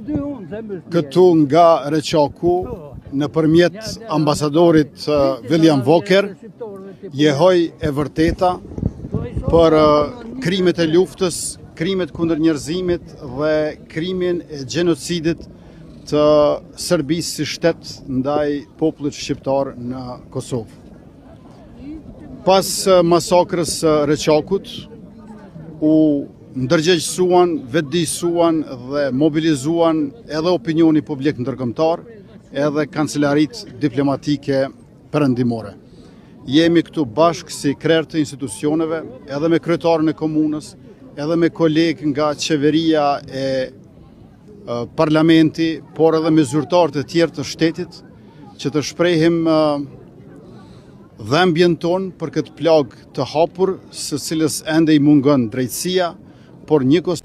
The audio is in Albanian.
këtu nga Reçaku nëpërmjet ambasadorit William Walker jehoj e vërteta për krimet e luftës, krimet kundër njerëzimit dhe krimin e gjenocidit të Serbisë si shtet ndaj popullit shqiptar në Kosovë. Pas masakrës së Reçakut, u ndërgjegjësuan, vetëdijsuan dhe mobilizuan edhe opinioni publik ndërkombëtar, edhe kancelarit diplomatike perëndimore. Jemi këtu bashkë si krerë të institucioneve, edhe me kryetarën e komunës, edhe me kolegë nga qeveria e parlamenti, por edhe me zyrtarët e tjerë të shtetit, që të shprehim dhembjen tonë për këtë plagë të hapur, së cilës ende i mungon drejtësia, por njëkohësisht